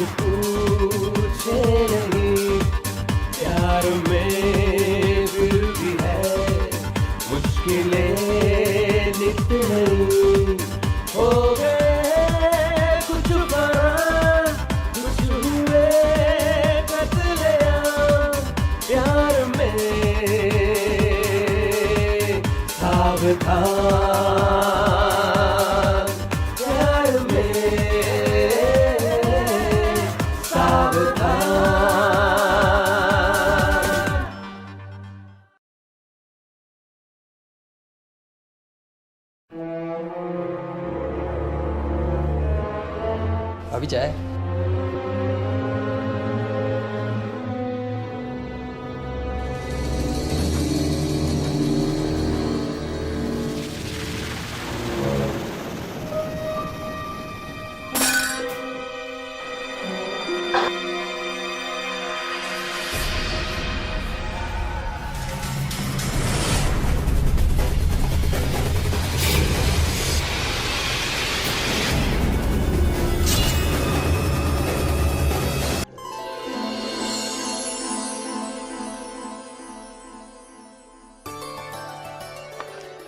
कुछ पूछे नहीं, प्यार में फिर भी है मुश्किलें नित नहीं। हो गए कुछ बार, कुछ हुए कत्लेआम, प्यार में सावधान, प्यार में सावधान। अभी चाय।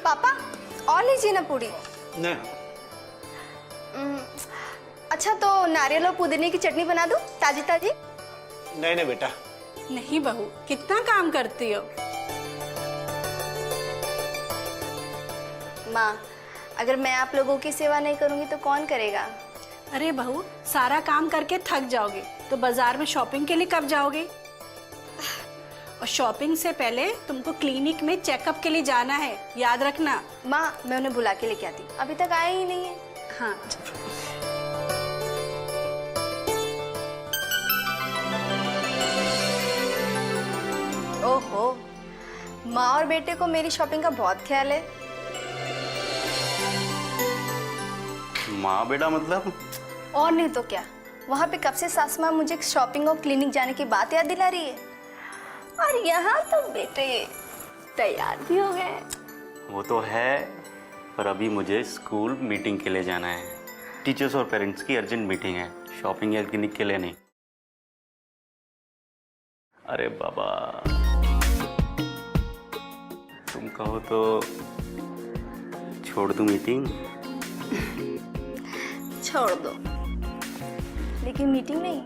पापा और लीजिए ना पूरी। नहीं। अच्छा तो नारियल और पुदीने की चटनी बना दूं ताजी ताजी? नहीं नहीं बेटा। नहीं बहू, कितना काम करती हो। माँ, अगर मैं आप लोगों की सेवा नहीं करूंगी तो कौन करेगा? अरे बहू, सारा काम करके थक जाओगे तो बाजार में शॉपिंग के लिए कब जाओगे? और शॉपिंग से पहले तुमको क्लिनिक में चेकअप के लिए जाना है, याद रखना। माँ, मैं उन्हें बुला के लेके आती, अभी तक आए ही नहीं है। हाँ। ओहो, माँ और बेटे को मेरी शॉपिंग का बहुत ख्याल है। माँ बेटा मतलब? और नहीं तो क्या, वहाँ पे कब से सास माँ मुझे शॉपिंग और क्लिनिक जाने की बात याद दिला रही है, और यहाँ तो बेटे तैयार भी हो गए। वो तो है, पर अभी मुझे स्कूल मीटिंग के लिए जाना है। टीचर्स और पेरेंट्स की अर्जेंट मीटिंग है, शॉपिंग या क्लिनिक के लिए नहीं। अरे बाबा, तुम कहो तो छोड़ दूं मीटिंग? छोड़ दो, लेकिन मीटिंग नहीं,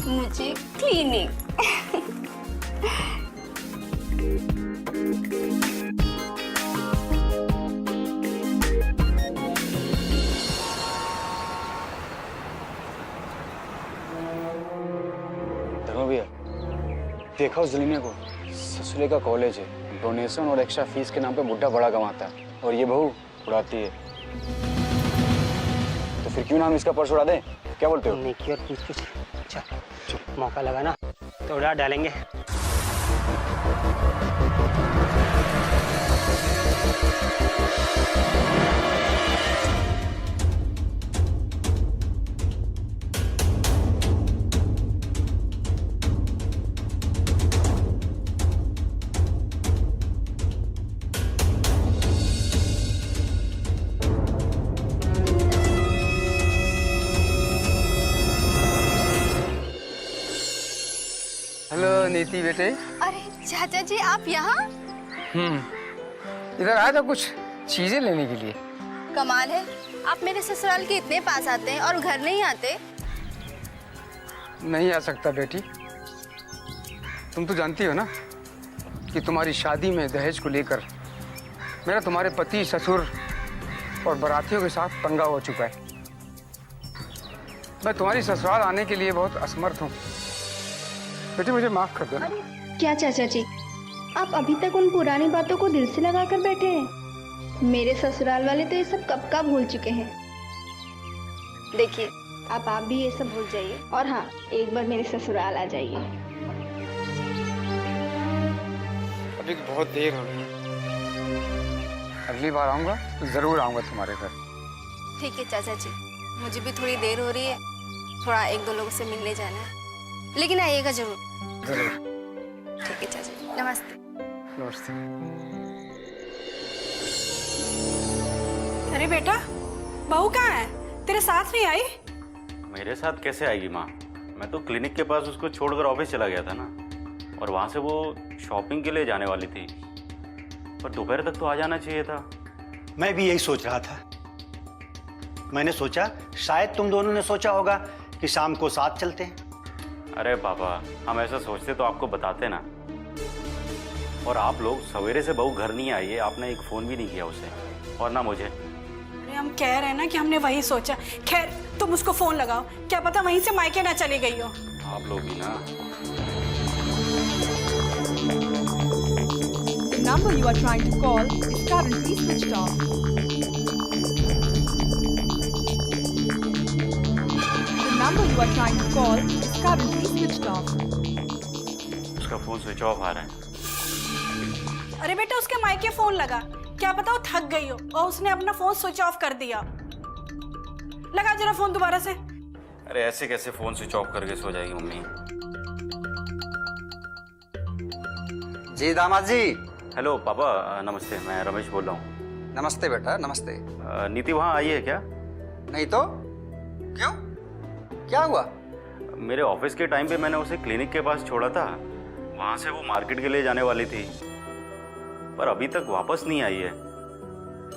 मुझे क्लिनिक। धर्म भैया, देखा उस जलीने को? ससुरे का कॉलेज है, डोनेशन और एक्स्ट्रा फीस के नाम पे बुड्ढा बड़ा कमाता है, और ये बहू उड़ाती है। तो फिर क्यों ना हम इसका पर्स उड़ा दें? क्या बोलते हो? नेकी और पूछ-पूछ। चल, मौका लगा ना तो उड़ा डालेंगे। हेलो नीति बेटे। अरे चाचा जी, आप यहाँ? इधर आया था कुछ चीजें लेने के लिए। कमाल है, आप मेरे ससुराल के इतने पास आते हैं और घर नहीं आते। नहीं आ सकता बेटी, तुम तो जानती हो ना कि तुम्हारी शादी में दहेज को लेकर मेरा तुम्हारे पति, ससुर और बारातियों के साथ पंगा हो चुका है। मैं तुम्हारी ससुराल आने के लिए बहुत असमर्थ हूँ। बेटी मुझे माफ कर दो ना। क्या चाचा जी, आप अभी तक उन पुरानी बातों को दिल से लगा कर बैठे हैं? मेरे ससुराल वाले तो ये सब कब का भूल चुके हैं। देखिए, अब आप भी ये सब भूल जाइए, और हाँ, एक बार मेरे ससुराल आ जाइए। अभी तो बहुत देर हो गई, अगली बार आऊँगा तो जरूर आऊँगा तुम्हारे घर। ठीक है चाचा जी, मुझे भी थोड़ी देर हो रही है, थोड़ा एक दो लोगों से मिलने जाना है, लेकिन आइएगा जरूर। जरूर। ठीक है चाचा जी, नमस्ते। नमस्ते। अरे बेटा, बहू कहाँ है? तेरे साथ नहीं आई? मेरे साथ कैसे आएगी माँ? मैं तो क्लिनिक के पास उसको छोड़कर ऑफिस चला गया था ना, और वहाँ से वो शॉपिंग के लिए जाने वाली थी, पर दोपहर तक तो आ जाना चाहिए था। मैं भी यही सोच रहा था। मैंने सोचा शायद तुम दोनों ने सोचा होगा कि शाम को साथ चलते हैं। अरे पापा, हम ऐसा सोचते तो आपको बताते ना। और आप लोग सवेरे से बहू घर नहीं आई है, आपने एक फ़ोन भी नहीं किया उसे, और ना मुझे। अरे हम कह रहे हैं ना कि हमने वही सोचा। खैर तुम उसको फोन लगाओ, क्या पता वहीं से मायके ना चली गई हो। आप लोग भी ना। The number you are trying to call is currently switched off. The number you are trying to call is currently switched off. उसका फ़ोन स्विच ऑफ आ रहा है। अरे बेटा उसके मायके फोन लगा, क्या पता वो थक गई हो और उसने अपना फोन स्विच ऑफ कर दिया। लगा जरा फोन दोबारा से। अरे ऐसे कैसे फ़ोन स्विच ऑफ करके सो जाएगी मम्मी? जी दामाद जी। हेलो पापा, नमस्ते, मैं रमेश बोल रहा हूँ। नमस्ते बेटा, नमस्ते। नीति वहाँ आई है क्या? नहीं तो क्यों, क्या हुआ? मेरे ऑफिस के टाइम पे मैंने उसे क्लिनिक के पास छोड़ा था, वहाँ से वो मार्केट के लिए जाने वाली थी, पर अभी तक वापस नहीं आई है।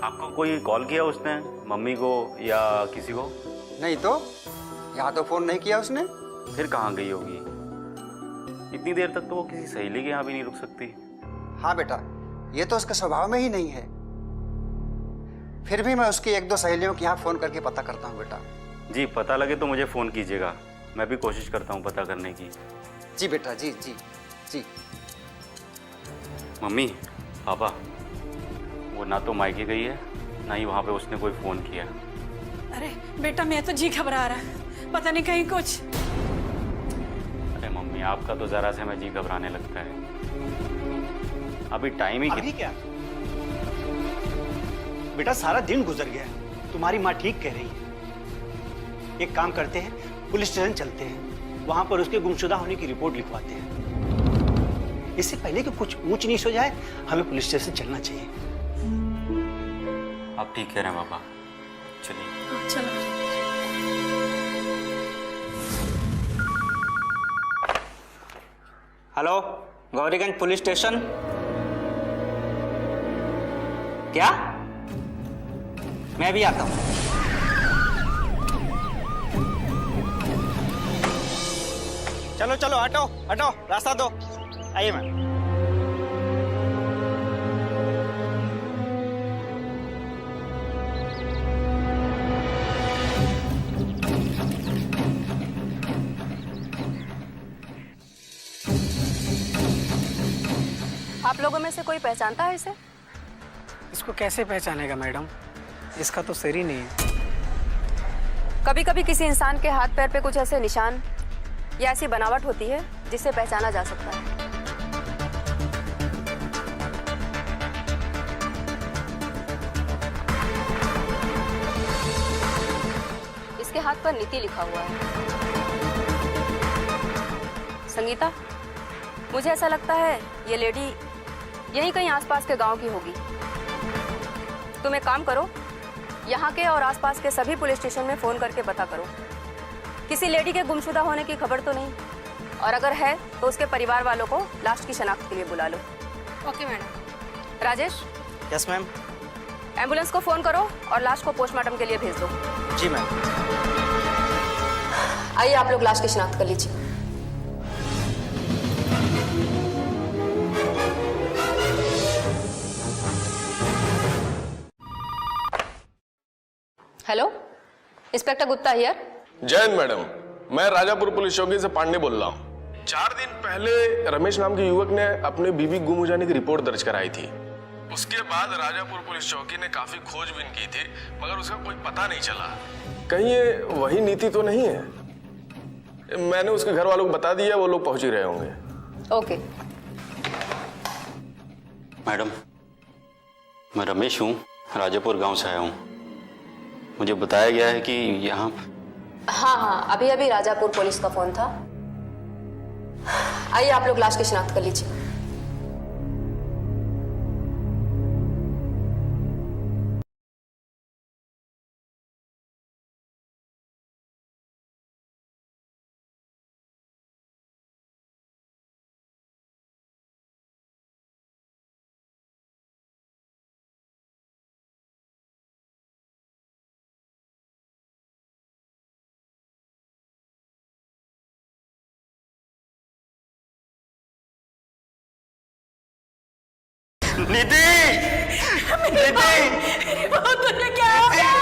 आपको कोई कॉल किया उसने, मम्मी को या किसी को? नहीं तो, यहाँ तो फोन नहीं किया उसने। फिर कहाँ गई होगी? इतनी देर तक तो वो किसी सहेली के यहाँ भी नहीं रुक सकती। हाँ बेटा, ये तो उसके स्वभाव में ही नहीं है। फिर भी मैं उसकी एक दो सहेलियों के यहाँ फोन करके पता करता हूँ बेटा। जी, पता लगे तो मुझे फ़ोन कीजिएगा, मैं भी कोशिश करता हूँ पता करने की। जी बेटा, जी जी जी। मम्मी, पापा, वो ना तो मायके गई है, ना ही वहाँ पे उसने कोई फ़ोन किया। अरे बेटा मैं तो जी घबरा रहा है, पता नहीं कहीं कुछ। अरे मम्मी, आपका तो ज़रा से मैं जी घबराने लगता है। अभी टाइम ही अभी क्या बेटा, सारा दिन गुजर गया, तुम्हारी माँ ठीक कह रही है। एक काम करते हैं, पुलिस स्टेशन चलते हैं, वहां पर उसके गुमशुदा होने की रिपोर्ट लिखवाते हैं। इससे पहले कि कुछ ऊंच नीच हो जाए, हमें पुलिस स्टेशन चलना चाहिए। आप ठीक कह रहे हैं पापा, चलिए। चलो। Hello, Gauriganj police station. क्या? मैं भी आता हूँ। चलो चलो, हटो हटो, रास्ता दो। आइए मैम। आप लोगों में से कोई पहचानता है इसे? इसको कैसे पहचानेगा मैडम, इसका तो सिर ही नहीं है। कभी कभी किसी इंसान के हाथ पैर पे कुछ ऐसे निशान या ऐसी बनावट होती है जिससे पहचाना जा सकता है। इसके हाथ पर नीति लिखा हुआ है। संगीता, मुझे ऐसा लगता है ये लेडी यहीं कहीं आसपास के गांव की होगी। तुम एक काम करो, यहाँ के और आसपास के सभी पुलिस स्टेशन में फ़ोन करके पता करो, किसी लेडी के गुमशुदा होने की खबर तो नहीं, और अगर है तो उसके परिवार वालों को लाश की शनाख्त के लिए बुला लो। Okay madam. Rajesh, yes ma'am. Ambulance को फ़ोन करो और लाश को पोस्टमार्टम के लिए भेज दो। जी मैम। आइए आप लोग लाश की शनाख्त कर लीजिए। Hello, inspector Gupta here. Jain madam, मैं राजापुर पुलिस चौकी से पांडे बोल रहा हूँ। 4 दिन पहले रमेश नाम के युवक ने अपने बीवी गुम हो जाने की रिपोर्ट दर्ज कराई थी। उसके बाद राजापुर पुलिस चौकी ने काफी खोजबीन की थी, मगर उसका कोई पता नहीं चला। कहीं ये वही नीति तो नहीं है? मैंने उसके घर वालों को बता दिया, वो लोग पहुंच ही रहे होंगे। ओके। मैडम, मैं रमेश हूँ, राजापुर गांव से आया हूँ। मुझे बताया गया है कि यहाँ। हाँ, अभी अभी राजापुर पुलिस का फोन था। आइए आप लोग लाश की शनाख्त कर लीजिए। नीति, नीति, तुझे क्या हो गया?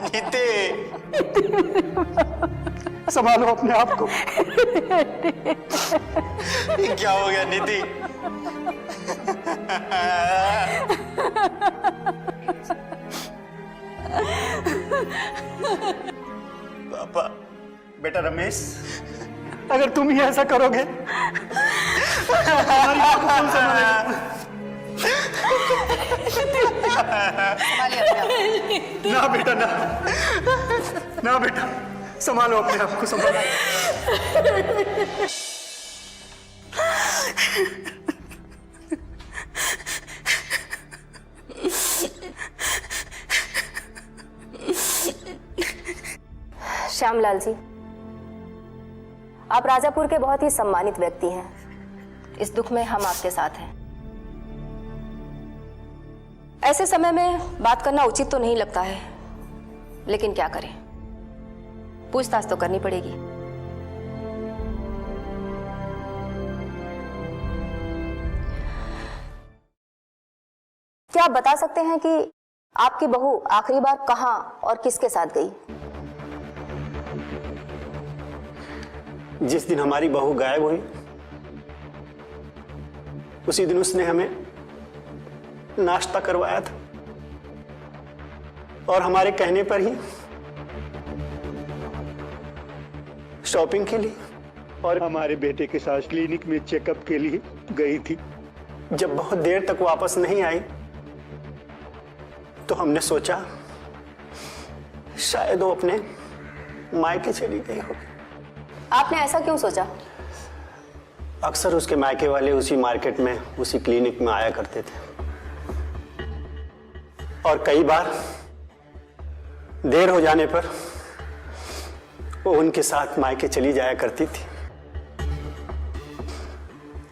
नीति, संभालो अपने आप को। ये क्या हो गया नीति? पापा, बेटा रमेश, अगर तुम ही ऐसा करोगे हमारी माँ को कौन संभालेगा? ना बेटा ना, ना बेटा, संभालो अपने आप को, संभालो। श्यामलाल जी, आप राजापुर के बहुत ही सम्मानित व्यक्ति हैं। इस दुख में हम आपके साथ हैं। ऐसे समय में बात करना उचित तो नहीं लगता है, लेकिन क्या करें, पूछताछ तो करनी पड़ेगी। क्या आप बता सकते हैं कि आपकी बहू आखिरी बार कहां और किसके साथ गई? जिस दिन हमारी बहू गायब हुई, उसी दिन उसने हमें नाश्ता करवाया था और हमारे कहने पर ही शॉपिंग के लिए और हमारे बेटे के साथ क्लिनिक में चेकअप के लिए गई थी। जब बहुत देर तक वापस नहीं आई तो हमने सोचा शायद वो अपने मायके चली गई होगी। आपने ऐसा क्यों सोचा? अक्सर उसके मायके वाले उसी मार्केट में, उसी क्लिनिक में आया करते थे और कई बार देर हो जाने पर वो उनके साथ मायके चली जाया करती थी।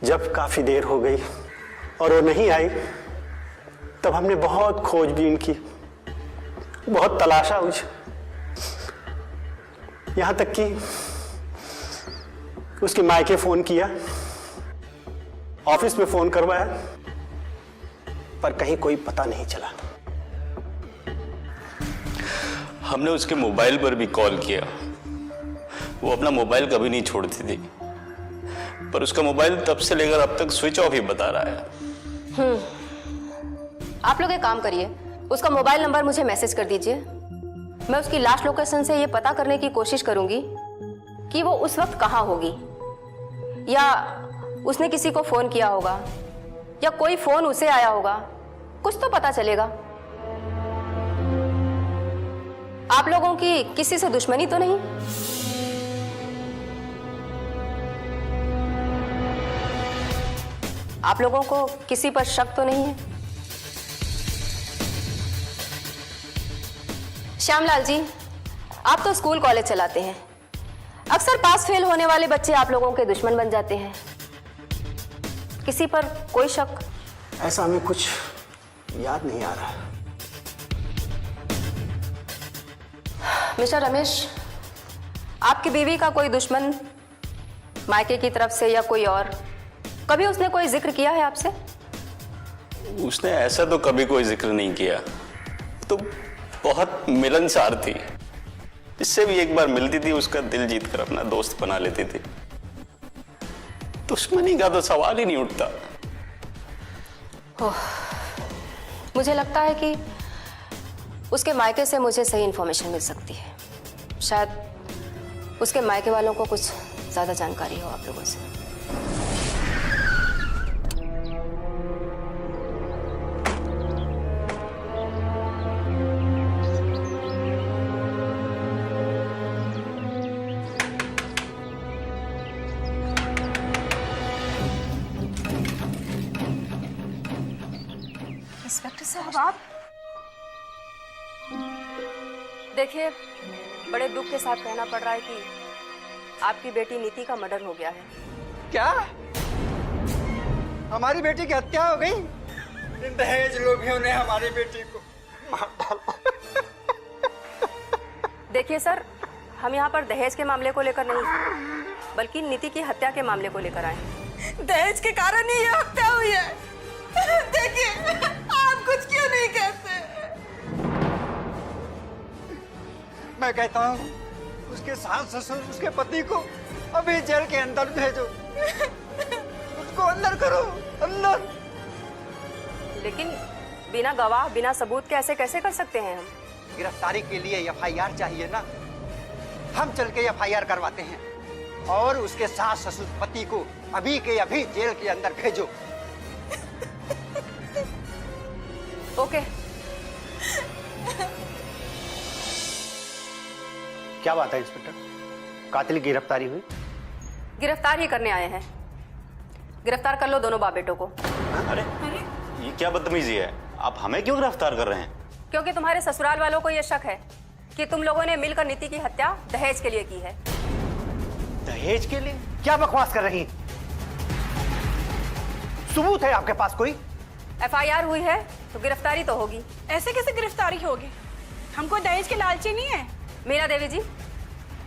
जब काफी देर हो गई और वो नहीं आई, तब हमने बहुत खोजबीन की, बहुत तलाशा उसे, यहां तक कि उसके मायके फोन किया, ऑफिस में फोन करवाया, पर कहीं कोई पता नहीं चला। हमने उसके मोबाइल पर भी कॉल किया, वो अपना मोबाइल कभी नहीं छोड़ती थी, पर उसका मोबाइल तब से लेकर अब तक स्विच ऑफ ही बता रहा है। आप लोग एक काम करिए, उसका मोबाइल नंबर मुझे मैसेज कर दीजिए। मैं उसकी लास्ट लोकेशन से ये पता करने की कोशिश करूंगी कि वो उस वक्त कहाँ होगी, या उसने किसी को फोन किया होगा, या कोई फोन उसे आया होगा, कुछ तो पता चलेगा। आप लोगों की किसी से दुश्मनी तो नहीं? आप लोगों को किसी पर शक तो नहीं है? श्यामलाल जी, आप तो स्कूल कॉलेज चलाते हैं, अक्सर पास फेल होने वाले बच्चे आप लोगों के दुश्मन बन जाते हैं। किसी पर कोई शक? ऐसा हमें कुछ याद नहीं आ रहा। मिस्टर रमेश, आपकी बीवी का कोई दुश्मन मायके की तरफ से या कोई और, कभी उसने कोई जिक्र किया है आपसे? उसने ऐसा तो कभी कोई जिक्र नहीं किया, तो बहुत मिलनसार थी, जिससे भी एक बार मिलती थी उसका दिल जीत कर अपना दोस्त बना लेती थी। दुश्मनी का तो सवाल ही नहीं उठता। मुझे लगता है कि उसके मायके से मुझे सही इंफॉर्मेशन मिल सकती है। शायद उसके मायके वालों को कुछ ज्यादा जानकारी हो आप लोगों से। इंस्पेक्टर साहब, आप देखिए, बड़े दुख के साथ कहना पड़ रहा है कि आपकी बेटी नीति का मर्डर हो गया है। क्या? हमारी बेटी की हत्या हो गई? इन दहेज लोभियों ने हमारी बेटी को मार डाला। देखिए सर, हम यहाँ पर दहेज के मामले को लेकर नहीं, बल्कि नीति की हत्या के मामले को लेकर आए हैं। दहेज के कारण ही ये हत्या हुई है। देखिए, आप कुछ क्यों नहीं कहते? मैं कहता हूँ उसके सास ससुर उसके पति को अभी जेल के अंदर भेजो। उसको अंदर करो, अंदर। लेकिन बिना गवाह, बिना सबूत के ऐसे कैसे कर सकते हैं हम? गिरफ्तारी के लिए एफआईआर चाहिए ना, हम चल के एफआईआर करवाते हैं और उसके सास ससुर पति को अभी के अभी जेल के अंदर भेजो। ओके। क्या बात है इंस्पेक्टर, कातिल की गिरफ्तारी हुई? गिरफ्तार ही करने आए हैं। गिरफ्तार कर लो दोनों बाप बेटों को। अरे ये क्या बदतमीजी है? आप हमें क्यों गिरफ्तार कर रहे हैं? क्योंकि तुम्हारे ससुराल वालों को यह शक है कि तुम लोगों ने मिलकर नीति की हत्या दहेज के लिए की है। दहेज के लिए? क्या बकवास कर रही हैं? सबूत है आपके पास कोई? एफआईआर हुई है तो गिरफ्तारी तो होगी। ऐसे कैसे गिरफ्तारी होगी? हमको दहेज के लालची नहीं है। मीना देवी जी,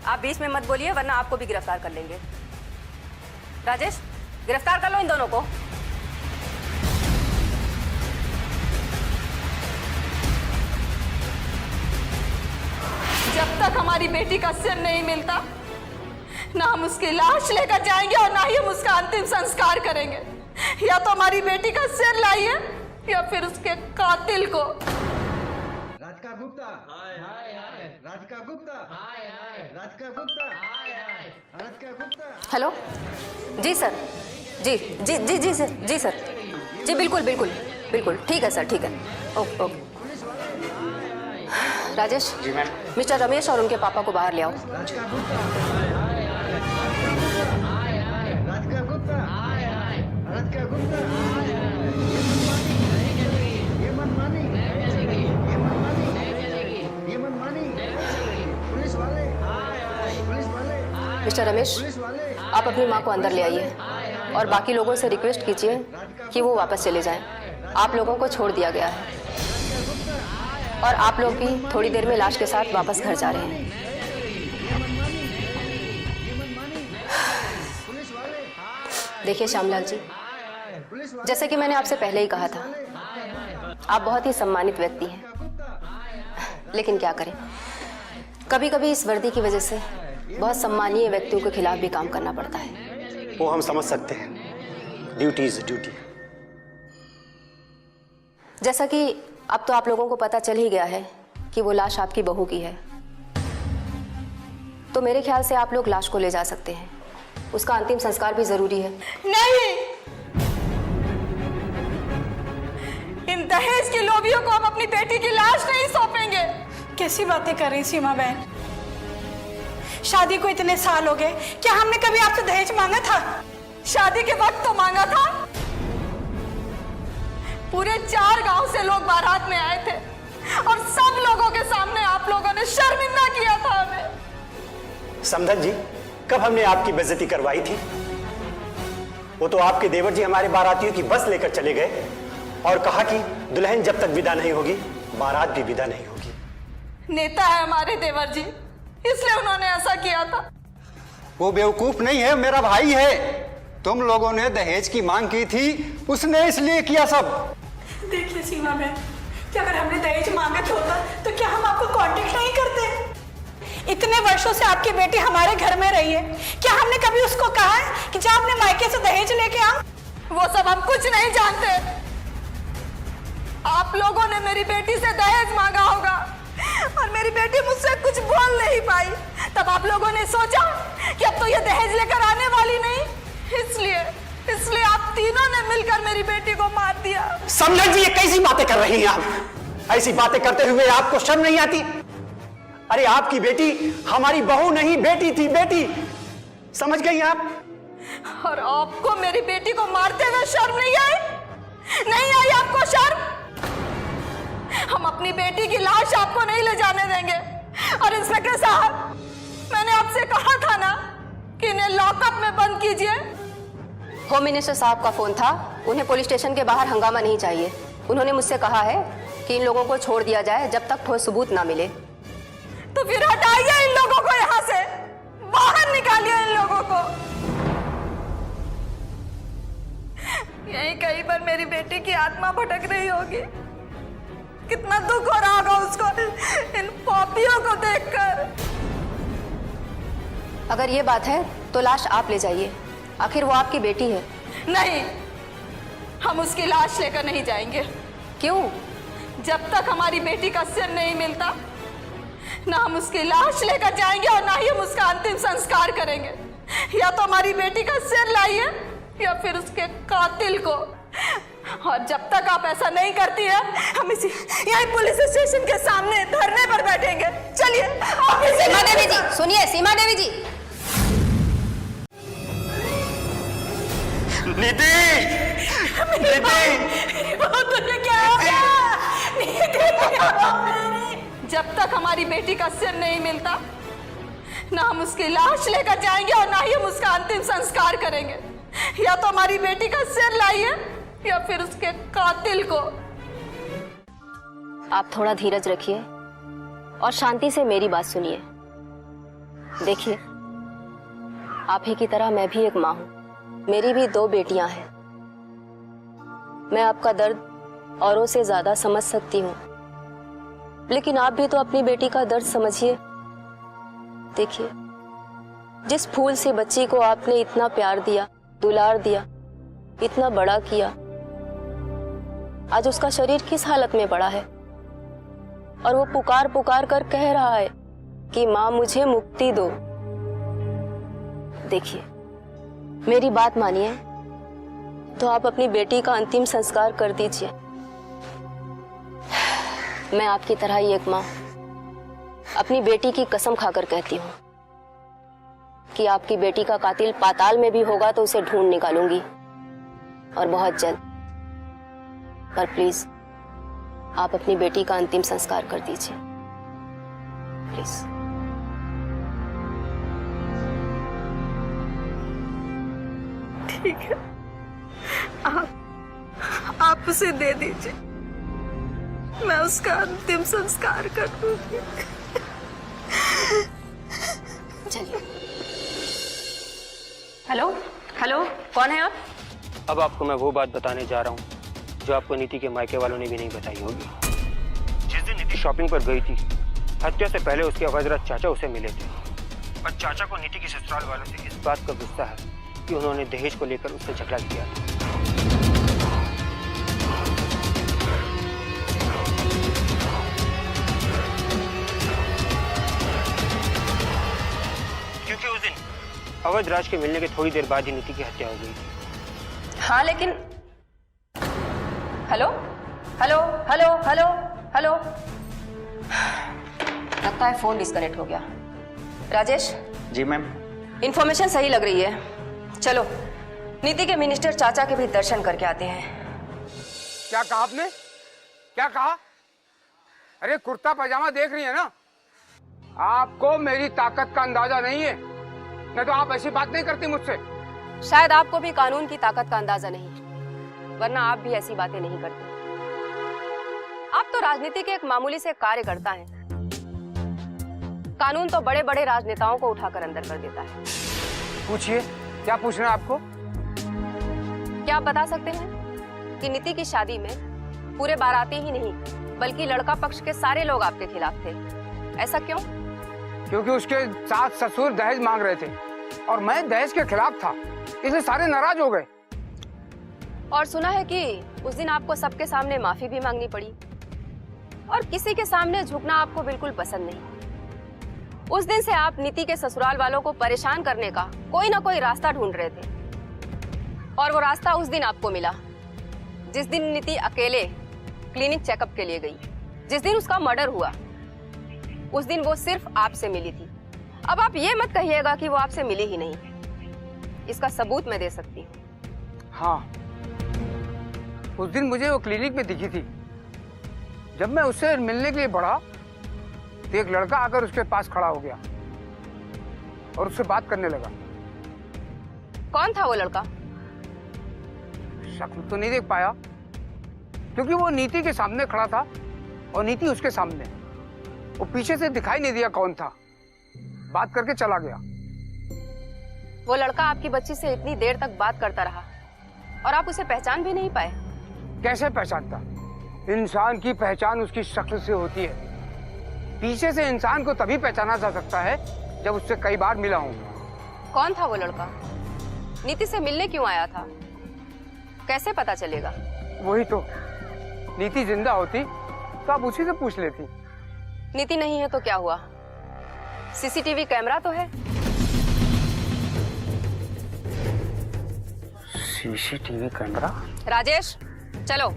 आप बीच में मत बोलिए वरना आपको भी गिरफ्तार कर लेंगे। राजेश, गिरफ्तार कर लो इन दोनों को। जब तक हमारी बेटी का सिर नहीं मिलता, ना हम उसकी लाश लेकर जाएंगे और ना ही हम उसका अंतिम संस्कार करेंगे। या तो हमारी बेटी का सिर लाइए या फिर उसके कातिल को। राधिका गुप्ता, राधिका गुप्ता, राधिका गुप्ता, राधिका गुप्ता। हेलो, जी सर, जी जी जी जी सर, जी सर, जी बिल्कुल बिल्कुल बिल्कुल, ठीक है सर, ठीक है, okay okay. Rajesh ji ma'am. Mister Ramesh और उनके पापा को बाहर ले आओ। राधिका गुप्ता, राधिका गुप्ता, राधिका गुप्ता। ये मनमानी, ये मनमानी, ये मनमानी। पुलिस वाले, पुलिस वाले। मिस्टर रमेश, आप अपनी माँ को अंदर ले आइए और बाकी लोगों से रिक्वेस्ट कीजिए कि वो वापस चले जाएं। आप लोगों को छोड़ दिया गया है और आप लोग भी थोड़ी देर में लाश के साथ वापस घर जा रहे हैं। देखिए श्यामलाल जी, जैसे कि मैंने आपसे पहले ही कहा था, आप बहुत ही सम्मानित व्यक्ति हैं। लेकिन क्या करें, कभी कभी इस वर्दी की वजह से बहुत सम्मानीय व्यक्तियों के खिलाफ भी काम करना पड़ता है। वो हम समझ सकते हैं, ड्यूटी इज ड्यूटी। जैसा कि अब तो आप लोगों को पता चल ही गया है कि वो लाश आपकी बहू की है, तो मेरे ख्याल से आप लोग लाश को ले जा सकते हैं। उसका अंतिम संस्कार भी जरूरी है। नहीं, इन दहेज के लोभियों को हम अपनी बेटी की लाश नहीं सौंपेंगे। कैसी बातें कर रही सीमा बहन? शादी को इतने साल हो गए, क्या हमने कभी आपसे दहेज मांगा था? शादी के वक्त तो मांगा था। पूरे 4 गांव से लोग बारात में आए थे और सब लोगों के सामने आप लोगों ने शर्मिंदा किया था हमें। समधन जी, कब हमने आपकी बेइज्जती करवाई थी? वो तो आपके देवर जी हमारे बारातियों की बस लेकर चले गए और कहा कि दुल्हन जब तक विदा नहीं होगी, बारात भी विदा नहीं होगी। नेता है हमारे देवर जी, इसलिए उन्होंने ऐसा किया था। वो बेवकूफ नहीं है, मेरा भाई है। तुम लोगों ने दहेज की मांग की थी, उसने इसलिए किया सब। देखिए सीमा बहन, क्या अगर हमने दहेज मांगा होता तो क्या हम आपको कांटेक्ट नहीं करते? इतने वर्षों से आपकी बेटी हमारे घर में रही है, क्या हमने कभी उसको कहा है कि जा अपने मायके से दहेज लेके आ? वो सब हम कुछ नहीं जानते। आप लोगों ने मेरी बेटी से दहेज मांगा होगा और मेरी बेटी मुझसे कुछ बोल नहीं पाई, तब आप लोगों ने सोचा कि अब तो ये दहेज लेकर आने वाली नहीं, इसलिए आप तीनों ने मिलकर मेरी बेटी को मार दिया। समधन जी, ये कैसी बातें कर रही हैं आप? ऐसी बातें करते हुए आपको शर्म नहीं आती? अरे आपकी बेटी हमारी बहू नहीं, बेटी थी, बेटी। समझ गई आप? और आपको मेरी बेटी को मारते हुए शर्म नहीं आई? नहीं आई आपको शर्म? हम अपनी बेटी की लाश आपको नहीं ले जाने देंगे। और इंस्पेक्टर साहब, मैंने आपसे कहा था ना कि इन्हें लॉकअप में बंद कीजिए। होम मिनिस्टर साहब का फोन था, उन्हें पुलिस स्टेशन के बाहर हंगामा नहीं चाहिए। उन्होंने मुझसे कहा है कि इन लोगों को छोड़ दिया जाए जब तक ठोस सबूत ना मिले। तो फिर हटाइए इन लोगों को यहाँ से, बाहर निकालिए इन लोगों को। यहीं कहीं पर मेरी बेटी की आत्मा भटक रही होगी। कितना दुख हो रहा होगा उसको इन पापियों को देखकर। अगर ये बात है तो लाश आप ले जाइए, आखिर वो आपकी बेटी है। नहीं, हम उसकी लाश लेकर नहीं जाएंगे। क्यों? जब तक हमारी बेटी का सिर नहीं मिलता, ना हम उसकी लाश लेकर जाएंगे और ना ही हम उसका अंतिम संस्कार करेंगे। या तो हमारी बेटी का सिर लाइए या फिर उसके कातिल को। और जब तक आप ऐसा नहीं करती है, हम इसी यही पुलिस स्टेशन के सामने धरने पर बैठेंगे। चलिए। सीमा देवी जी सुनिए, सीमा देवी जी। नीति, जब तक हमारी बेटी का सिर नहीं मिलता, ना हम उसकी लाश लेकर जाएंगे और ना ही हम उसका अंतिम संस्कार करेंगे। या तो हमारी बेटी का सिर लाइए या फिर उसके कातिल को। आप थोड़ा धीरज रखिए और शांति से मेरी बात सुनिए। देखिए, आप ही की तरह मैं भी एक माँ हूँ। मेरी भी 2 बेटियां हैं। मैं आपका दर्द औरों से ज्यादा समझ सकती हूँ, लेकिन आप भी तो अपनी बेटी का दर्द समझिए। देखिए, जिस फूल से बच्ची को आपने इतना प्यार दिया, दुलार दिया, इतना बड़ा किया, आज उसका शरीर किस हालत में पड़ा है और वो पुकार पुकार कर कह रहा है कि माँ मुझे मुक्ति दो। देखिए, मेरी बात मानिए तो आप अपनी बेटी का अंतिम संस्कार कर दीजिए। मैं आपकी तरह ही एक माँ अपनी बेटी की कसम खाकर कहती हूँ कि आपकी बेटी का कातिल पाताल में भी होगा तो उसे ढूंढ निकालूंगी, और बहुत जल्द। पर प्लीज आप अपनी बेटी का अंतिम संस्कार कर दीजिए, प्लीज। ठीक है, आप उसे दे दीजिए, मैं उसका अंतिम संस्कार कर दूंगी। चलिए। हेलो हेलो, कौन है आप? अब आपको मैं वो बात बताने जा रहा हूँ जो आपको नीति के मायके वालों ने भी नहीं बताई होगी। जिस दिन नीति शॉपिंग पर गई थी, हत्या से पहले उसके अवैधराज चाचा उसे मिले थे, और चाचा को नीति के ससुराल वालों से इस बात का गुस्सा है कि उन्होंने दहेज को लेकर उससे झगड़ा किया था। क्योंकि उस दिन अवैधराज के मिलने के थोड़ी देर बाद ही नीति की हत्या हो गई थी। हाँ, लेकिन hello hello hello hello hello, लगता है फोन डिस्कनेक्ट हो गया। राजेश। जी मैम। इंफॉर्मेशन सही लग रही है, चलो नीति के मिनिस्टर चाचा के भी दर्शन करके आते हैं। क्या कहा आपने? क्या कहा? अरे कुर्ता पजामा देख रही है ना, आपको मेरी ताकत का अंदाजा नहीं है, नहीं तो आप ऐसी बात नहीं करती मुझसे। शायद आपको भी कानून की ताकत का अंदाजा नहीं, वरना आप भी ऐसी बातें नहीं करते। आप तो राजनीति के एक मामूली से कार्यकर्ता हैं। कानून तो बड़े बड़े राजनेताओं को उठाकर अंदर कर देता है। पूछिए, क्या पूछना है आपको? क्या आप बता सकते हैं कि नीति की शादी में पूरे बाराती ही नहीं बल्कि लड़का पक्ष के सारे लोग आपके खिलाफ थे, ऐसा क्यों? क्योंकि उसके सास ससुर दहेज मांग रहे थे और मैं दहेज के खिलाफ था, इसलिए सारे नाराज हो गए। और सुना है कि उस दिन आपको सबके सामने माफी भी मांगनी पड़ी, और किसी के सामने झुकना आपको बिल्कुल पसंद नहीं। उस दिन से आप नीति के ससुराल वालों को परेशान करने का कोई ना कोई रास्ता ढूंढ रहे थे, और वो रास्ता उस दिन आपको मिला जिस दिन नीति अकेले क्लिनिक चेकअप के लिए गई, जिस दिन उसका मर्डर हुआ। उस दिन वो सिर्फ आपसे मिली थी। अब आप ये मत कहिएगा कि वो आपसे मिली ही नहीं, इसका सबूत मैं दे सकती हूँ। हाँ, उस दिन मुझे वो क्लिनिक में दिखी थी। जब मैं उससे मिलने के लिए बढ़ा तो एक लड़का आकर उसके पास खड़ा हो गया और उससे बात करने लगा। कौन था वो लड़का? शक्ल तो नहीं देख पाया क्योंकि वो नीति के सामने खड़ा था और नीति उसके सामने। वो पीछे से दिखाई नहीं दिया कौन था। बात करके चला गया। वो लड़का आपकी बच्ची से इतनी देर तक बात करता रहा और आप उसे पहचान भी नहीं पाए। कैसे पहचानता? इंसान की पहचान उसकी शक्ल से होती है। पीछे से इंसान को तभी पहचाना जा सकता है जब उससे कई बार मिला हूं। कौन था वो लड़का? नीति से मिलने क्यों आया था? कैसे पता चलेगा? वही तो, नीति जिंदा होती तो आप उसी से पूछ लेती। नीति नहीं है तो क्या हुआ? सीसीटीवी कैमरा तो है। CCTV camera? राजेश चलो।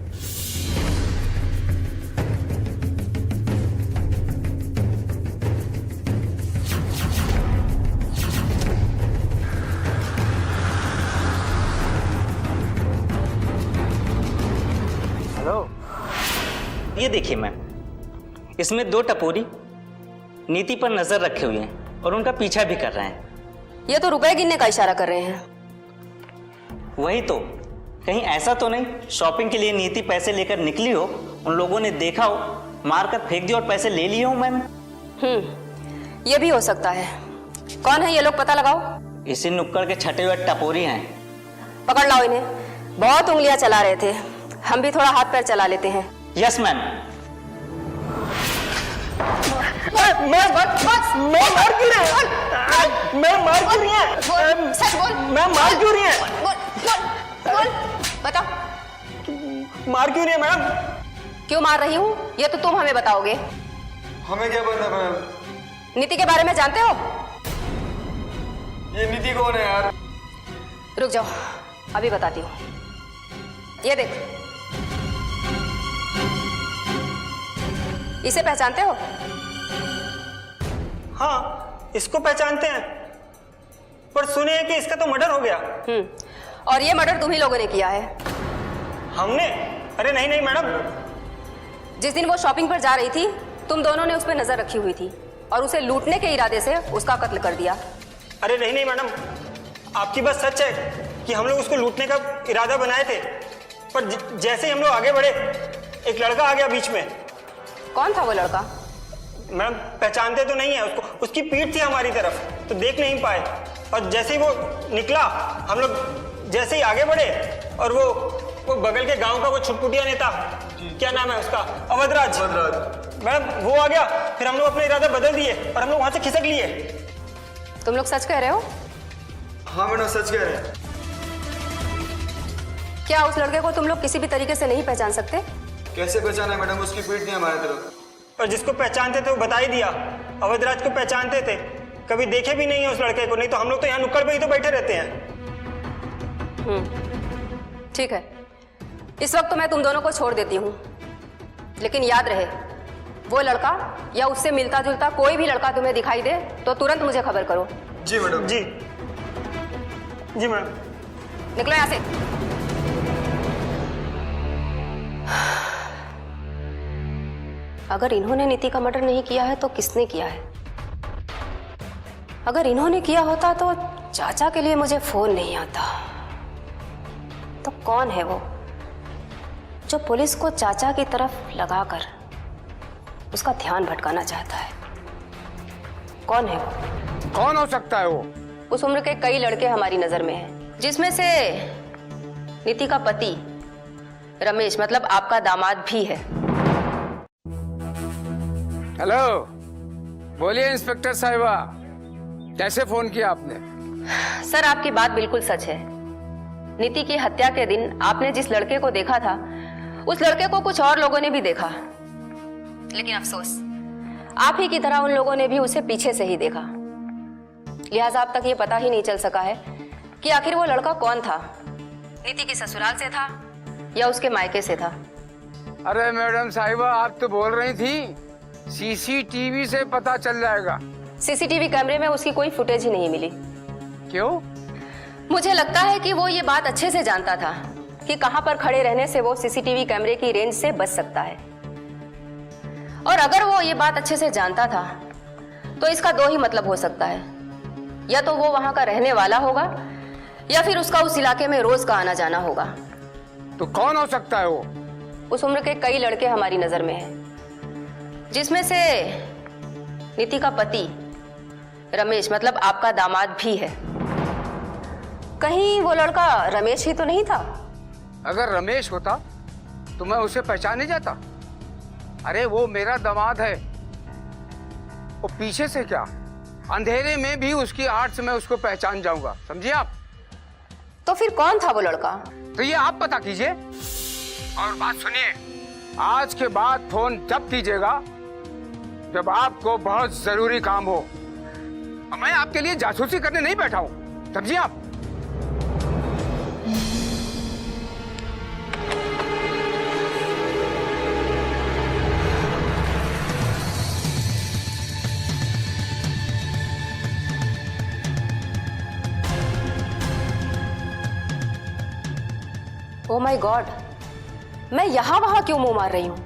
हेलो, ये देखिए मैम, इसमें 2 टपोरी नीति पर नजर रखे हुए हैं और उनका पीछा भी कर रहे हैं। ये तो रुपए गिनने का इशारा कर रहे हैं। वही तो, कहीं ऐसा तो नहीं शॉपिंग के लिए नीति पैसे लेकर निकली हो, उन लोगों ने देखा हो, मार कर फेंक दिया और पैसे ले लिए हो मैम। ये भी हो सकता है। कौन है ये लोग, पता लगाओ। इसी नुक्कड़ के छठे हुए टपोरी हैं। पकड़ लाओ इन्हें। बहुत उंगलियां चला रहे थे, हम भी थोड़ा हाथ पैर चला लेते हैं। Yes ma'am. मैं मार क्यों रही है? मैं मार क्यों रही है? सच बोल। मैं मार क्यों रही है? बोल बता। मार क्यों रही है मैडम? क्यों मार रही हूँ ये तो तुम हमें बताओगे। हमें क्या पता मैम? नीति के बारे में जानते हो? ये नीति कौन है यार? रुक जाओ, अभी बताती हूँ। ये देख, इसे पहचानते हो? हाँ, इसको पहचानते हैं, पर सुने हैं कि इसका तो मर्डर हो गया। और ये मर्डर तुम ही लोगों ने किया है। हमने? अरे नहीं नहीं मैडम। जिस दिन वो शॉपिंग पर जा रही थी, तुम दोनों ने उस पर नजर रखी हुई थी और उसे लूटने के इरादे से उसका कत्ल कर दिया। अरे नहीं नहीं मैडम, आपकी बात सच है कि हम लोग उसको लूटने का इरादा बनाए थे, पर जैसे ही हम लोग आगे बढ़े एक लड़का आ गया बीच में। कौन था वो लड़का? मैडम पहचानते तो नहीं है उसको, उसकी पीठ थी हमारी तरफ तो देख नहीं पाए, और जैसे ही वो निकला हम लोग जैसे ही आगे बढ़े और वो बगल के गांव का वो छुटपुटिया नेता, क्या नाम है उसका, अवधराज मैडम, वो आ गया। फिर हम लोग अपने इरादा बदल दिए और हम लोग वहां से खिसक लिए। तुम लोग सच कह रहे हो? हाँ मैडम सच कह रहे हैं। क्या उस लड़के को तुम लोग किसी भी तरीके से नहीं पहचान सकते? कैसे पहचाना मैडम? उसकी पीठ थी हमारी तरफ। और जिसको पहचानते थे वो बता ही दिया, अवधराज को पहचानते थे, कभी देखे भी नहीं है उस लड़के को, नहीं तो हम लोग तो यहाँ नुक्कड़ पे ही तो बैठे रहते हैं। ठीक है, इस वक्त तो मैं तुम दोनों को छोड़ देती हूँ, लेकिन याद रहे वो लड़का या उससे मिलता जुलता कोई भी लड़का तुम्हें दिखाई दे तो तुरंत मुझे खबर करो। जी मैडम। जी जी मैडम। निकलो यहाँ से। अगर इन्होंने नीति का मर्डर नहीं किया है तो किसने किया है? अगर इन्होंने किया होता तो चाचा के लिए मुझे फोन नहीं आता। तो कौन है वो जो पुलिस को चाचा की तरफ लगाकर उसका ध्यान भटकाना चाहता है? कौन है वो? कौन हो सकता है वो? उस उम्र के कई लड़के हमारी नजर में हैं, जिसमें से नीति का पति रमेश मतलब आपका दामाद भी है। हेलो, बोलिए इंस्पेक्टर साहिबा, कैसे फोन किया आपने? सर आपकी बात बिल्कुल सच है। नीति की हत्या के दिन आपने जिस लड़के को देखा था उस लड़के को कुछ और लोगों ने भी देखा, लेकिन अफसोस आप ही की तरह उन लोगों ने भी उसे पीछे से ही देखा। लिहाजा अब तक ये पता ही नहीं चल सका है कि आखिर वो लड़का कौन था, नीति की ससुराल से था या उसके मायके से था। अरे मैडम साहिबा, आप तो बोल रही थी सीसीटीवी से पता चल जाएगा। सीसीटीवी कैमरे में उसकी कोई फुटेज ही नहीं मिली। क्यों? मुझे लगता है कि वो ये बात अच्छे से जानता था कि कहां पर खड़े रहने से वो सीसीटीवी कैमरे की रेंज से बच सकता है, और अगर वो ये बात अच्छे से जानता था तो इसका 2 ही मतलब हो सकता है, या तो वो वहां का रहने वाला होगा या फिर उसका उस इलाके में रोज का आना जाना होगा। तो कौन हो सकता है वो? उस उम्र के कई लड़के हमारी नजर में हैं, जिसमें से नीति का पति रमेश मतलब आपका दामाद भी है। कहीं वो लड़का रमेश ही तो नहीं था? अगर रमेश होता तो मैं उसे पहचाने जाता। अरे वो मेरा दामाद है। वो पीछे से क्या, अंधेरे में भी उसकी आड़ से मैं उसको पहचान जाऊंगा, समझिए आप? तो फिर कौन था वो लड़का? तो ये आप पता कीजिए। और बात सुनिए, आज के बाद फोन जब कीजिएगा जब आपको बहुत जरूरी काम हो। और मैं आपके लिए जासूसी करने नहीं बैठा हूं, समझिए आप? ओह माय गॉड, मैं यहाँ वहाँ क्यों मुंह मार रही हूँ?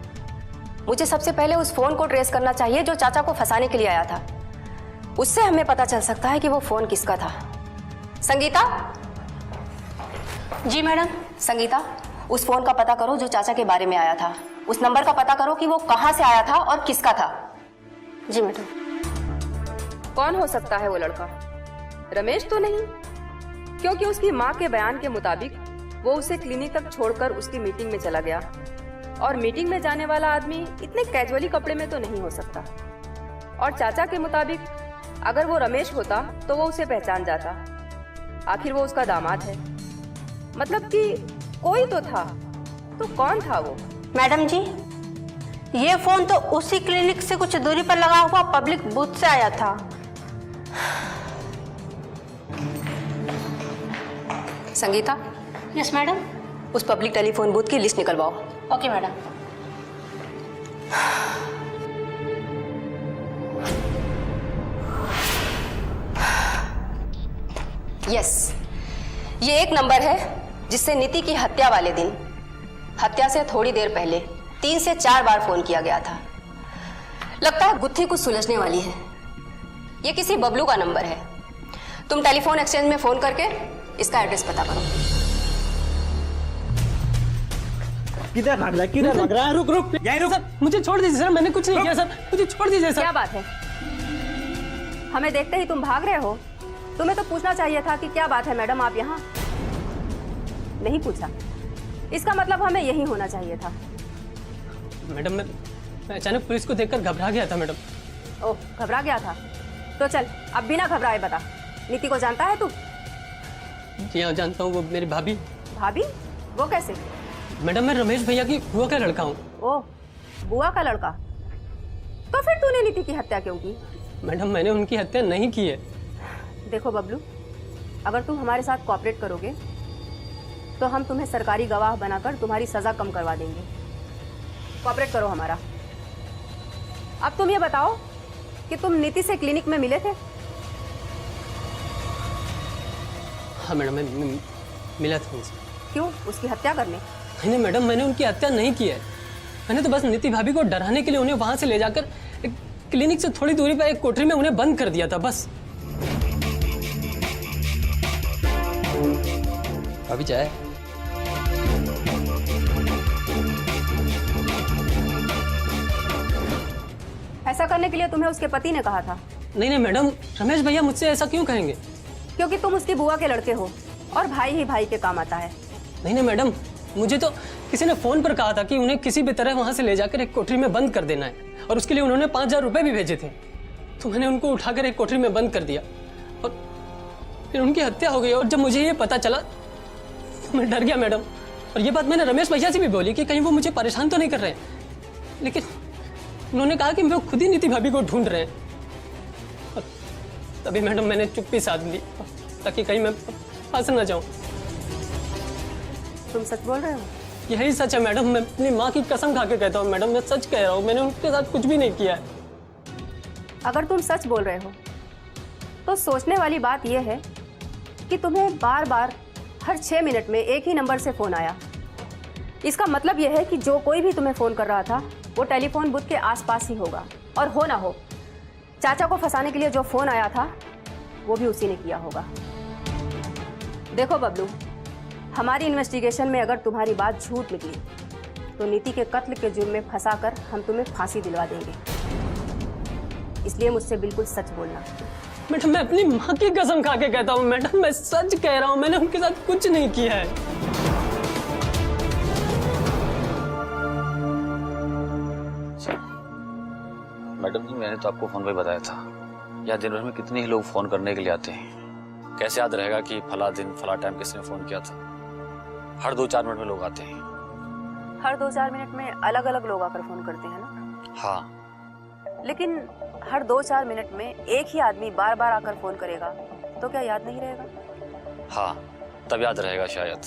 मुझे सबसे पहले उस फोन को ट्रेस करना चाहिए जो चाचा को फंसाने के लिए आया था। उससे हमें पता चल सकता है कि वो फोन किसका था। संगीता। जी मैडम। संगीता, उस फोन का पता करो जो चाचा के बारे में आया था। उस नंबर का पता करो कि वो कहाँ से आया था और किसका था। जी मैडम। कौन हो सकता है वो लड़का? रमेश तो नहीं, क्योंकि उसकी माँ के बयान के मुताबिक वो उसे क्लिनिक तक छोड़कर उसकी मीटिंग में चला गया, और मीटिंग में जाने वाला आदमी इतने कैजुअली कपड़े में तो नहीं हो सकता। और चाचा के मुताबिक अगर वो रमेश होता तो वो उसे पहचान जाता। आखिर वो उसका दामाद है, मतलब कि कोई तो था। तो कौन था वो? मैडम जी, ये फोन तो उसी क्लिनिक से कुछ दूरी पर लगा हुआ पब्लिक बूथ से आया था। संगीता। Yes madam. उस पब्लिक टेलीफोन बूथ की लिस्ट निकलवाओ। Okay madam. यस, ये एक नंबर है जिससे नीति की हत्या वाले दिन, हत्या से थोड़ी देर पहले 3 से 4 बार फोन किया गया था। लगता है गुत्थी कुछ सुलझने वाली है। ये किसी बबलू का नंबर है। तुम टेलीफोन एक्सचेंज में फोन करके इसका एड्रेस पता करो। किधर भाग रहा है? रुक रुक, यहीं रुक। मुझे छोड़ दीजिए सर, मैंने कुछ नहीं किया सर, मुझे छोड़ दीजिए सर। क्या बात है? हमें देखते ही तुम भाग रहे हो? तुम्हें तो पूछना चाहिए था कि क्या बात है मैडम, आप यहाँ? नहीं पूछा, इसका मतलब हमें यही होना चाहिए था। मैडम मैं अचानक पुलिस को देखकर घबरा गया था मैडम। ओह, घबरा गया था? तो चल अब बिना घबराए बता, नीति को जानता है तू? जी हाँ जानता हूँ, वो मेरी भाभी। भाभी? वो कैसे? मैडम मैं रमेश भैया की बुआ का लड़का हूँ। ओह, बुआ का लड़का? तो फिर तूने नीति की हत्या क्यों की? मैडम मैंने उनकी हत्या नहीं की है। देखो बबलू, अगर तुम हमारे साथ कोऑपरेट करोगे तो हम तुम्हें सरकारी गवाह बनाकर तुम्हारी सजा कम करवा देंगे। कोऑपरेट करो हमारा। अब तुम ये बताओ कि तुम नीति से क्लिनिक में मिले थे? हाँ मैडम मैं मिला था उनसे। क्यों? उसकी हत्या करने? नहीं मैडम, मैंने उनकी हत्या नहीं की है। मैंने तो बस नीति भाभी को डराने के लिए उन्हें वहां से ले जाकर क्लिनिक से थोड़ी दूरी पर एक कोठरी में उन्हें बंद कर दिया था, बस। अभी चाहे। ऐसा करने के लिए तुम्हें उसके पति ने कहा था? नहीं मैडम, रमेश भैया मुझसे ऐसा क्यों कहेंगे? क्योंकि तुम उसकी बुआ के लड़के हो और भाई ही भाई के काम आता है। नहीं मैडम, मुझे तो किसी ने फोन पर कहा था कि उन्हें किसी भी तरह वहां से ले जाकर एक कोठरी में बंद कर देना है, और उसके लिए उन्होंने 5000 रुपए भी भेजे थे। तो मैंने उनको उठाकर एक कोठरी में बंद कर दिया और फिर उनकी हत्या हो गई। और जब मुझे ये पता चला तो मैं डर गया मैडम। और ये बात मैंने रमेश भैया से भी बोली कि कहीं वो मुझे परेशान तो नहीं कर रहे हैं, लेकिन उन्होंने कहा कि वो खुद ही नीति भाभी को ढूंढ रहे हैं। तभी मैडम मैंने चुप्पी साध ली ताकि कहीं मैं फंस न जाऊं। तुम सच बोल रहे हो? यही सच है मैडम, मैं अपनी माँ की कसम खा के कहता हूँ मैडम, मैं सच कह रहा हूँ। मैंने उनके साथ कुछ भी नहीं किया है। अगर तुम सच बोल रहे हो तो सोचने वाली बात यह है कि तुम्हें बार बार हर 6 मिनट में एक ही नंबर से फोन आया। इसका मतलब यह है कि जो कोई भी तुम्हें फोन कर रहा था वो टेलीफोन बूथ के आसपास ही होगा। और हो ना हो, चाचा को फंसाने के लिए जो फोन आया था वो भी उसी ने किया होगा। देखो बबलू, हमारी इन्वेस्टिगेशन में अगर तुम्हारी बात झूठ निकली तो नीति के कत्ल के जुर्म में फंसाकर हम तुम्हें फांसी दिलवा देंगे। इसलिए मुझसे बिल्कुल सच बोलना। मैडम मैं अपनी माँ की कसम खा के कहता हूँ मैडम, मैं सच कह रहा हूँ, मैंने उनके साथ कुछ नहीं किया है। मैडम जी मैंने तो आपको फोन पे बताया था, या दिन भर में कितने ही लोग फोन करने के लिए आते हैं, कैसे याद रहेगा कि फला दिन फला टाइम किसने फोन किया था। हर 2-4 मिनट में लोग आते हैं। हर 2-4 मिनट में अलग अलग लोग आकर फोन करते हैं ना? हाँ। लेकिन हर 2-4 मिनट में एक ही आदमी बार बार आकर फोन करेगा तो क्या याद नहीं रहेगा? हाँ, तब याद रहेगा शायद।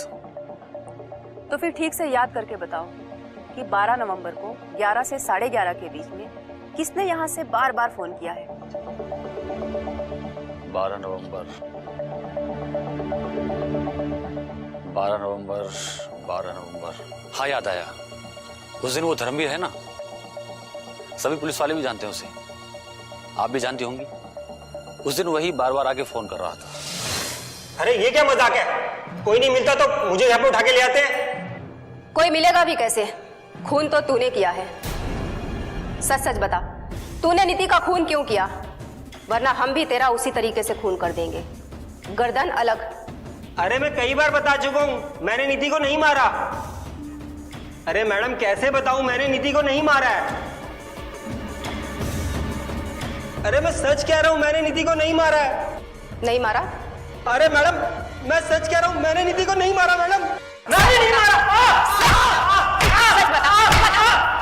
तो फिर ठीक से याद करके बताओ कि 12 नवंबर को 11 से 11:30 के बीच में किसने यहाँ से बार बार फोन किया है? 12 नवंबर 12 नवंबर, हाँ याद आया। उस दिन वो धर्मवीर है ना, सभी पुलिस वाले भी जानते हैं उसे, आप भी जानती होंगी। उस दिन वही बार बार आके फोन कर रहा था। अरे ये क्या मजाक है? कोई नहीं मिलता तो मुझे यहाँ पे उठा के ले आते हैं। कोई मिलेगा भी कैसे? खून तो तूने किया है। सच सच बता, तूने नीति का खून क्यों किया? वरना हम भी तेरा उसी तरीके से खून कर देंगे, गर्दन अलग। अरे मैं कई बार बता चुका हूँ, मैंने नीति को नहीं मारा। अरे मैडम कैसे बताऊं, मैंने नीति को नहीं मारा है। अरे मैं सच कह रहा हूँ, मैंने नीति को नहीं मारा है। नहीं मारा? अरे मैडम मैं सच कह रहा हूँ, मैंने नीति को नहीं मारा मैडम, मैंने नहीं मारा।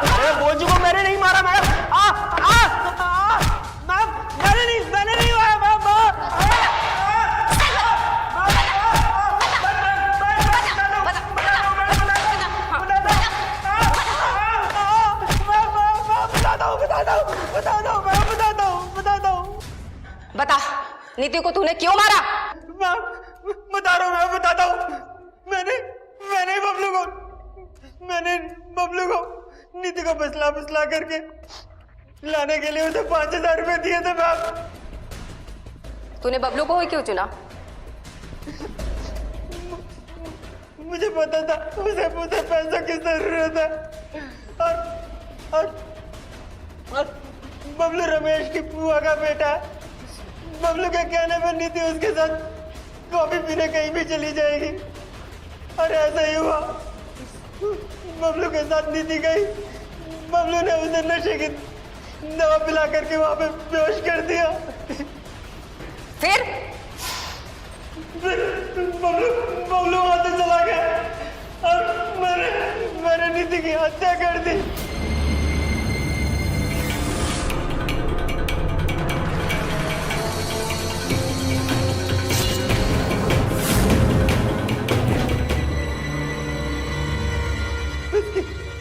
अरे बोल चुका हूँ, मैंने नहीं मारा मैडम। मैंने नहीं मारा बता, नीति को तूने क्यों मारा? बता रहा हूँ, मैं बताता हूँ। मैंने बबलू को नीति को फसला करके लाने के लिए उसे 5000 रुपए दिए थे मैम। तूने बबलू को ही क्यों चुना? मुझे पता था उसे पैसा की जरूरत है, और बबलू रमेश की बुआ का बेटा है। बबलू के कहने पर नीति उसके साथ कॉफी पीने कहीं भी चली जाएगी, और ऐसा ही हुआ। बबलू के साथ नीति गई, बबलू ने उसे नशे की दवा पिला करके वहां पे बेहोश कर दिया। फिर बबलू वहां से चला गया, और मैंने नीति की हत्या कर दी।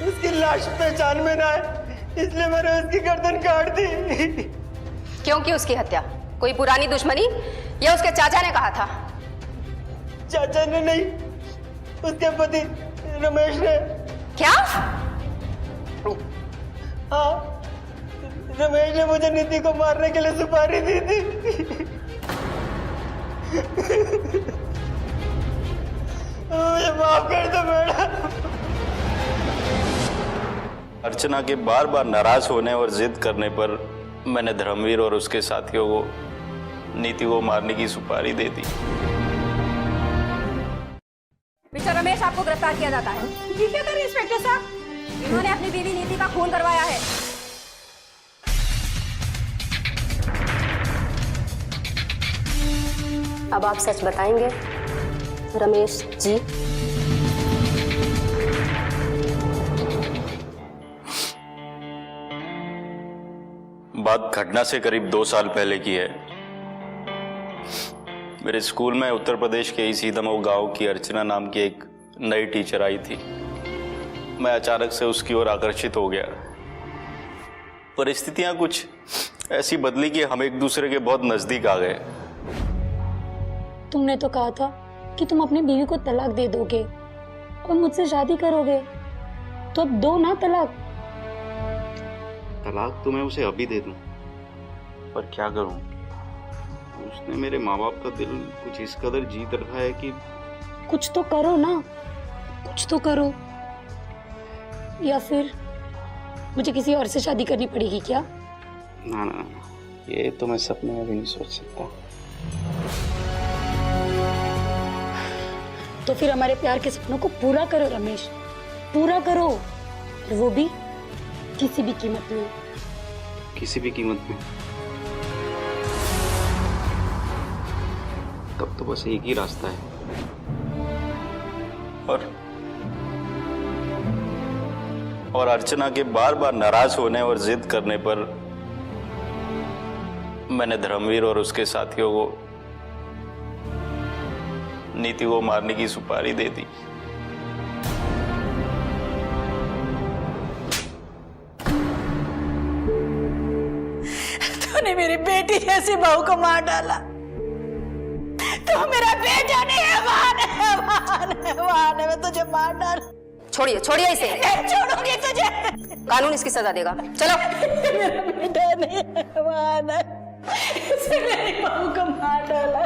उसकी लाश पहचान में ना आए, इसलिए मैंने उसकी गर्दन काट दी। क्यों की उसकी हत्या? कोई पुरानी दुश्मनी या उसके चाचा ने कहा था? चाचा ने नहीं, उसके पति रमेश ने। क्या? हाँ, रमेश ने मुझे नीति को मारने के लिए सुपारी दी थी। मुझे माफ कर दो मैडम। अर्चना के बार बार नाराज होने और जिद करने पर मैंने धर्मवीर और उसके साथियों को नीति को मारने की सुपारी दे दी। मिस्टर रमेश, आपको गिरफ्तार किया जाता है। ये क्या करें इंस्पेक्टर साहब? इन्होंने अपनी बीवी नीति का खून करवाया है। अब आप सच बताएंगे रमेश जी? बात घटना से करीब 2 साल पहले की है। मेरे स्कूल में उत्तर प्रदेश के ही सीधामऊ गांव की अर्चना नाम की एक नई टीचर आई थी। मैं अचानक से उसकी ओर आकर्षित हो गया। परिस्थितियां कुछ ऐसी बदली कि हम एक दूसरे के बहुत नजदीक आ गए। तुमने तो कहा था कि तुम अपनी बीवी को तलाक दे दोगे और मुझसे शादी करोगे, तो अब दो ना तलाक। तलाक तो मैं उसे अभी दे दूं, पर क्या करूं? उसने मेरे माँ बाप का दिल कुछ इस कदर जीत रखा है कि कुछ तो करो ना, कुछ तो करो। या फिर मुझे किसी और से शादी करनी पड़ेगी क्या? ना, ये तो मैं सपने में भी नहीं सोच सकता। तो फिर हमारे प्यार के सपनों को पूरा करो रमेश, पूरा करो, और वो भी किसी भी कीमत में। किसी भी कीमत में? तब तो बस एक ही रास्ता है। और अर्चना के बार बार नाराज होने और जिद करने पर मैंने धर्मवीर और उसके साथियों को नीति को मारने की सुपारी दे दी। तूने मेरी बेटी जैसी बहू को मार डाला। तू मेरा बेटा नहीं है, मैं तुझे मार डाल। छोड़िए छोड़िए इसे। छोड़ूंगी तुझे। कानून इसकी सजा देगा। चलो। मेरा बेटा नहीं है, इसने मेरी बहू को मार डाला।